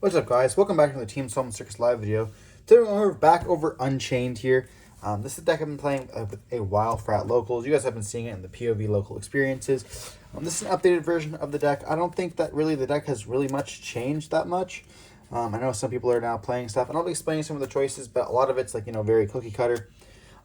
What's up, guys? Welcome back to the Team Solemn Circus live video. Today we're back over Unchained here. This is a deck I've been playing with a while for at locals. You guys have been seeing it in the POV local experiences. This is an updated version of the deck. I don't think that really the deck has really much changed that much. I know some people are now playing stuff, and I'll be explaining some of the choices, but a lot of it's like, very cookie cutter.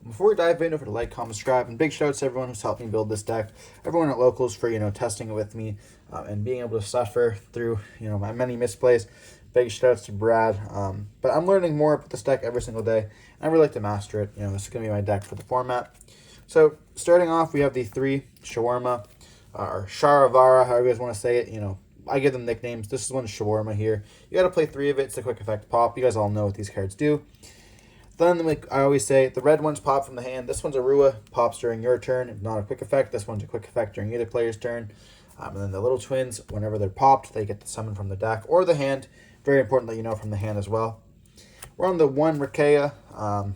Before we dive in, over to like, comment, subscribe, and big shout outs to everyone who's helped me build this deck. Everyone at locals for, testing it with me and being able to suffer through, my many misplays. Big shout outs to Brad. But I'm learning more about this deck every single day, and I really like to master it. This is going to be my deck for the format. So, starting off, we have the 3 Shawarma, or Sharavara, however you guys want to say it. I give them nicknames. This is one Shawarma here. You got to play 3 of it. It's a quick effect pop. You guys all know what these cards do. Then, like I always say, the red ones pop from the hand. This one's a Rua, pops during your turn. It's not a quick effect. This one's a quick effect during either player's turn. And then the little twins, whenever they're popped, they get to summon from the deck or the hand. Very important that you know from the hand as well. We're on the 1 Rikea. A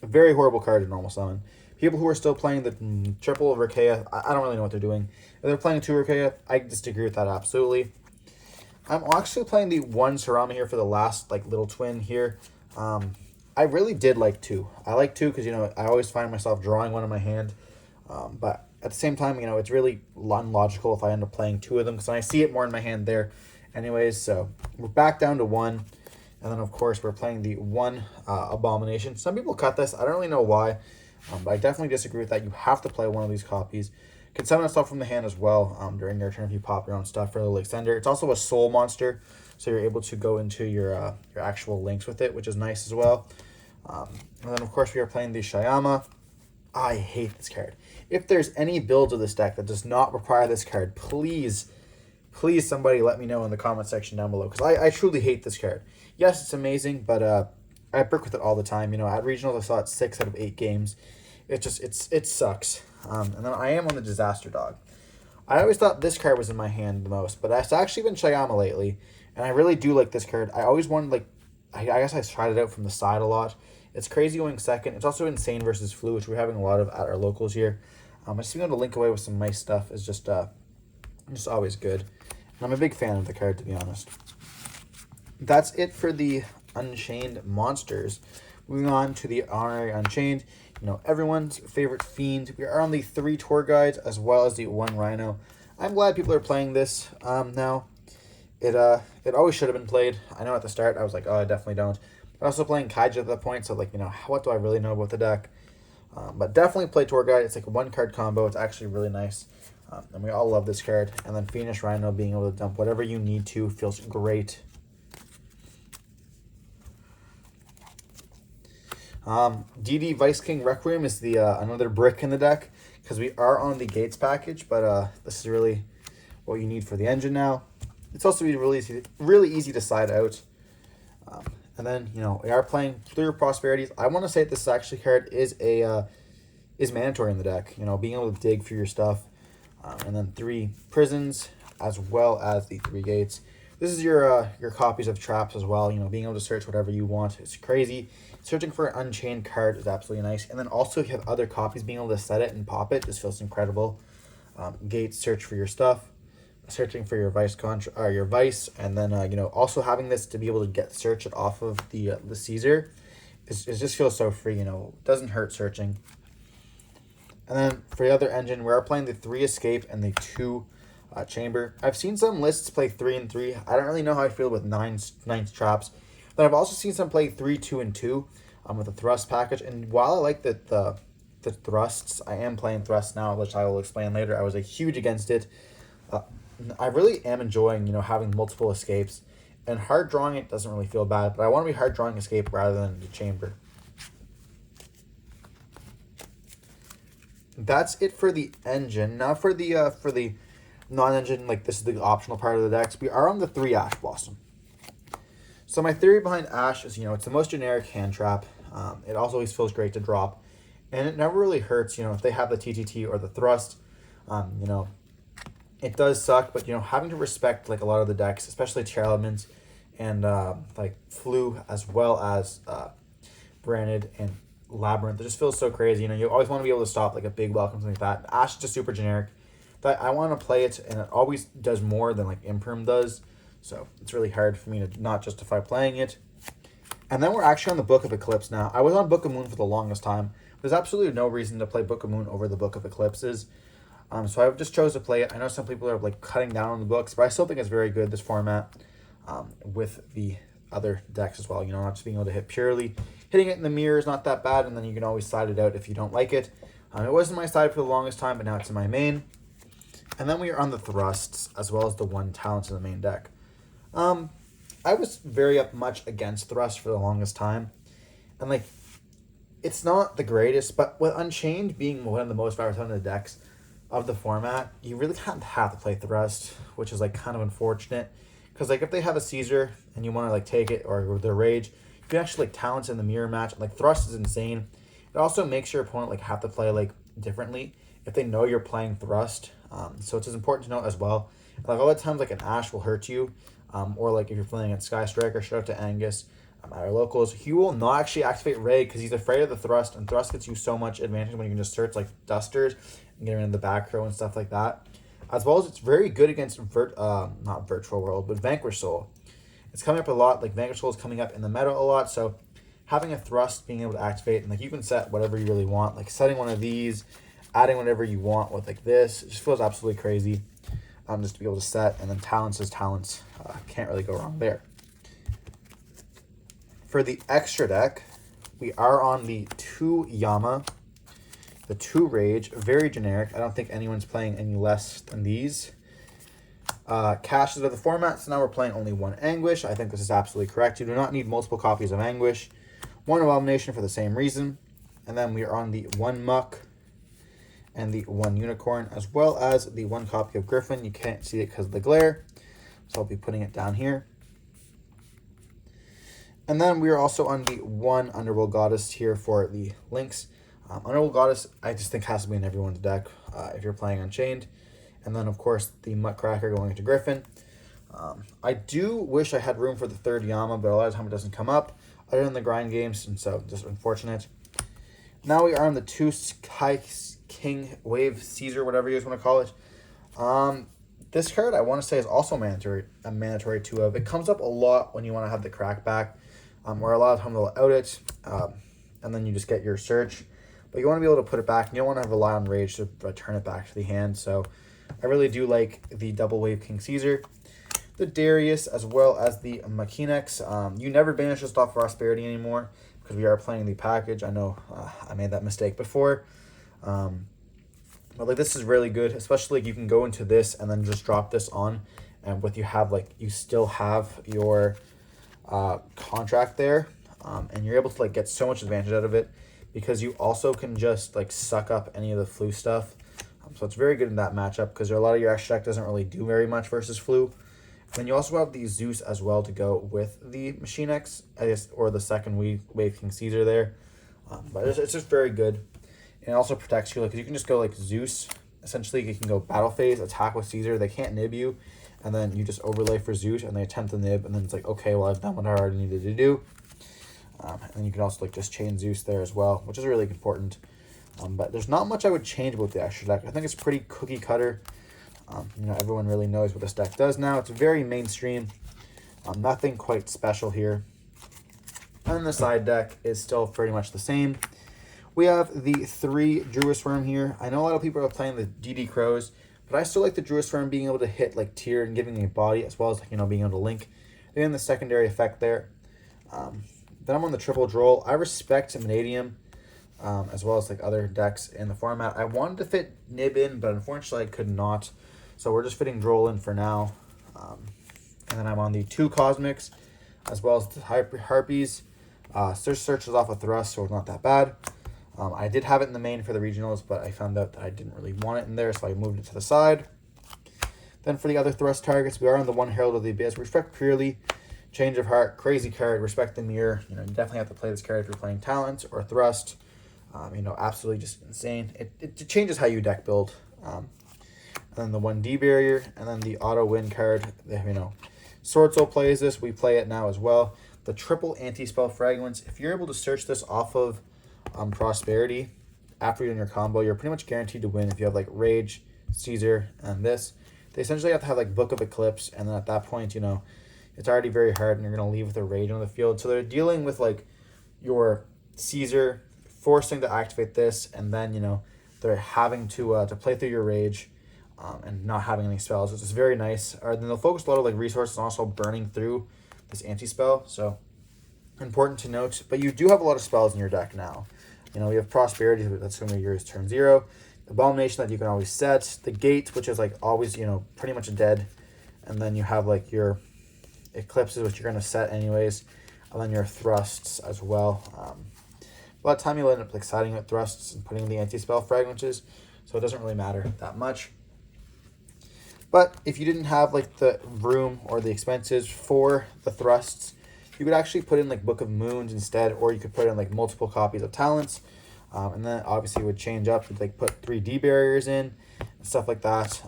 very horrible card in normal summon. People who are still playing the triple Rikea, I don't really know what they're doing. If they're playing 2 Rikea, I disagree with that absolutely. I'm actually playing the 1 Sarama here for the last little twin here. I really did like 2. I like 2 because, I always find myself drawing one in my hand. But at the same time, it's really unlogical if I end up playing 2 of them because I see it more in my hand there. Anyways, so we're back down to 1. And then, of course, we're playing the 1 Abomination. Some people cut this. I don't really know why. But I definitely disagree with that. You have to play one of these copies. You can summon stuff from the hand as well during your turn if you pop your own stuff for a little extender. It's also a soul monster, so you're able to go into your actual links with it, which is nice as well. And then, of course, we are playing the Shayama. I hate this card. If there's any builds of this deck that does not require this card, please somebody let me know in the comment section down below, because I truly hate this card. Yes, it's amazing, but I brick with it all the time. At regionals, I saw it 6 out of 8 games. It sucks. And then I am on the Disaster Dog. I always thought this card was in my hand the most, but it's actually been Shayama lately, and I really do like this card. I always wanted, I guess I tried it out from the side a lot. It's crazy going second. It's also insane versus Flu, which we're having a lot of at our locals here. Just being able to link away with some nice stuff is just always good. And I'm a big fan of the card, to be honest. That's it for the Unchained monsters. Moving on to the Honorary Unchained. Everyone's favorite fiend. We are on the 3 tour guides as well as the 1 Rhino. I'm glad people are playing this now. It always should have been played. I know at the start I was like, oh, I definitely don't. But also playing Kaiju at that point, so what do I really know about the deck? But definitely play tour guide. It's like a 1-card combo. It's actually really nice. And we all love this card. And then Phoenix Rhino, being able to dump whatever you need to, feels great. DD Vice King Requiem is the another brick in the deck, because we are on the Gates package, but this is really what you need for the engine now. It's also really easy to side out. And then, we are playing Clear Prosperities. I want to say that this actually card is mandatory in the deck. Being able to dig for your stuff. And then 3 Prisons, as well as the 3 Gates. This is your copies of Traps as well. Being able to search whatever you want. It's crazy. Searching for an Unchained card is absolutely nice. And then also, if you have other copies, being able to set it and pop it just feels incredible. Gates, search for your stuff. Searching for your Vice, and then also having this to be able to get search it off of the Caesar, it just feels so free. It doesn't hurt searching. And then for the other engine, we are playing the 3 Escape and the 2 Chamber. I've seen some lists play 3 and 3. I don't really know how I feel with 9 Traps. Then I've also seen some play 3, 2, and 2 with the Thrust package. And while I like the Thrusts, I am playing Thrust now, which I will explain later. I was huge against it. I really am enjoying, having multiple escapes, and hard drawing it doesn't really feel bad, but I want to be hard drawing escape rather than the chamber. That's it for the engine. Now for the non-engine, this is the optional part of the decks. We are on the 3 Ash Blossom. So my theory behind Ash is, it's the most generic hand trap. It also always feels great to drop, and it never really hurts, if they have the TTT or the Thrust, It does suck, but having to respect a lot of the decks, especially Tier Elements and Flu, as well as Branded and Labyrinth, it just feels so crazy. You always want to be able to stop a big welcome, something like that. Ash is just super generic. But I want to play it, and it always does more than Imperm does. So it's really hard for me to not justify playing it. And then we're actually on the Book of Eclipse now. I was on Book of Moon for the longest time. There's absolutely no reason to play Book of Moon over the Book of Eclipses. So I just chose to play it. I know some people are like cutting down on the books, but I still think it's very good, this format, with the other decks as well. You know, not just being able to hit purely. Hitting it in the mirror is not that bad, and then you can always side it out if you don't like it. It wasn't my side for the longest time, but now it's in my main. And then we are on the thrusts, as well as the one talents in the main deck. I was very much against thrust for the longest time. And like, it's not the greatest, but with Unchained being one of the most powerful decks of the format, you really kind of have to play thrust, which is like kind of unfortunate. Because like if they have a Caesar and you want to like take it, or their rage, you can actually like talents in the mirror match. Like thrust is insane. It also makes your opponent like have to play like differently if they know you're playing thrust. So it's important to note as well. Like all the times like an Ash will hurt you, or like if you're playing at Sky Striker, shout out to Angus at our locals. He will not actually activate Raid because he's afraid of the thrust, and thrust gets you so much advantage when you can just search like Dusters and get rid of the back row and stuff like that. As well as it's very good against not Virtual World, but Vanquish Soul. It's coming up a lot. Like Vanquish Soul is coming up in the meta a lot, so having a thrust, being able to activate, and like you can set whatever you really want, like setting one of these, adding whatever you want with like this, it just feels absolutely crazy. Just to be able to set, and then talents is talents. Can't really go wrong there. For the extra deck, we are on the 2 Yama, the 2 Rage, very generic. I don't think anyone's playing any less than these. Caches of the format, so now we're playing only 1 Anguish. I think this is absolutely correct. You do not need multiple copies of Anguish. 1 Abomination for the same reason. And then we are on the 1 Muck and the 1 Unicorn, as well as the 1 copy of Griffin. You can't see it because of the glare, so I'll be putting it down here. And then we are also on the 1 Underworld Goddess here for the links. Underworld Goddess, I just think has to be in everyone's deck if you're playing Unchained. And then, of course, the Muttcracker going into Griffin. I do wish I had room for the 3rd Yama, but a lot of time it doesn't come up other than the grind games, and so just unfortunate. Now we are on the 2 Sky King Wave Caesar, whatever you guys want to call it. This card I want to say is also a mandatory 2 of. It comes up a lot when you want to have the crackback, where a lot of time they'll out it, and then you just get your search. But you want to be able to put it back, and you don't want to rely on rage to return it back to the hand. So I really do like the double wave King Caesar, the Darius, as well as the Machinex. You never banish this off Prosperity anymore because we are playing the package. I know I made that mistake before. But like this is really good, especially like you can go into this and then just drop this on, and with you still have your contract there, and you're able to like get so much advantage out of it because you also can just like suck up any of the flu stuff. So it's very good in that matchup because a lot of your extra deck doesn't really do very much versus flu. Then you also have the Zeus as well to go with the Machine X, I guess, or the 2nd Wave King Caesar there. But it's just very good. And it also protects you, like you can just go like Zeus. Essentially, you can go battle phase, attack with Caesar. They can't nib you, and then you just overlay for Zeus, and they attempt to nib, and then it's like, okay, well I've done what I already needed to do. And you can also like just chain Zeus there as well, which is really important. But there's not much I would change about the extra deck. I think it's pretty cookie cutter. Everyone really knows what this deck does now. It's very mainstream. Nothing quite special here. And the side deck is still pretty much the same. We have the 3 Druid Swarm here. I know a lot of people are playing the DD Crows, but I still like the Druid Swarm being able to hit like tier and giving a body, as well as being able to link. Again, the secondary effect there. Then I'm on the Triple Droll. I respect Vanadium, as well as like other decks in the format. I wanted to fit Nib in, but unfortunately I could not. So we're just fitting Droll in for now. And then I'm on the 2 Cosmics, as well as the Harpies. Search is off a thrust, so it's not that bad. I did have it in the main for the regionals, but I found out that I didn't really want it in there, so I moved it to the side. Then for the other thrust targets, we are on the 1 Herald of the Abyss. Respect purely, Change of Heart, crazy card. Respect the Mirror. You definitely have to play this card if you're playing talents or thrust. Absolutely just insane. It changes how you deck build. And then the 1D barrier, and then the auto win card. Sword Soul plays this. We play it now as well. The triple anti-spell fragments. If you're able to search this off of Prosperity after you're in your combo, you're pretty much guaranteed to win if you have like Rage, Caesar, and this. they essentially have to have like Book of Eclipse, and then at that point, you know, it's already very hard, and you're gonna leave with a rage on the field. So they're dealing with like your Caesar forcing to activate this, and then you know they're having to play through your rage, and not having any spells, which is very nice. Or then they'll focus a lot of like resources and also burning through this anti-spell. So important to note. But you do have a lot of spells in your deck now. You know, we have Prosperity, that's going to be yours turn 0. Abomination that you can always set. The Gate, which is like always, you know, pretty much dead. And then you have like your Eclipses, which you're going to set anyways. And then your Thrusts as well. A lot of time you'll end up like siding with Thrusts and putting the anti-spell fragments, so it doesn't really matter that much. But if you didn't have like the room or the expenses for the Thrusts, you could actually put in like Book of Moons instead, or you could put in like multiple copies of Talents, and then obviously it would change up. You'd like put 3D barriers in and stuff like that.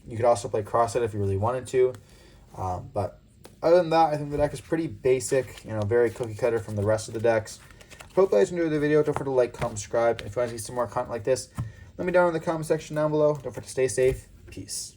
You could also play Cross-Set if you really wanted to, but other than that, I think the deck is pretty basic, you know, very cookie cutter from the rest of the decks. Hope you guys enjoyed the video. Don't forget to like, comment, subscribe. If you want to see some more content like this, let me know in the comment section down below. Don't forget to stay safe. Peace.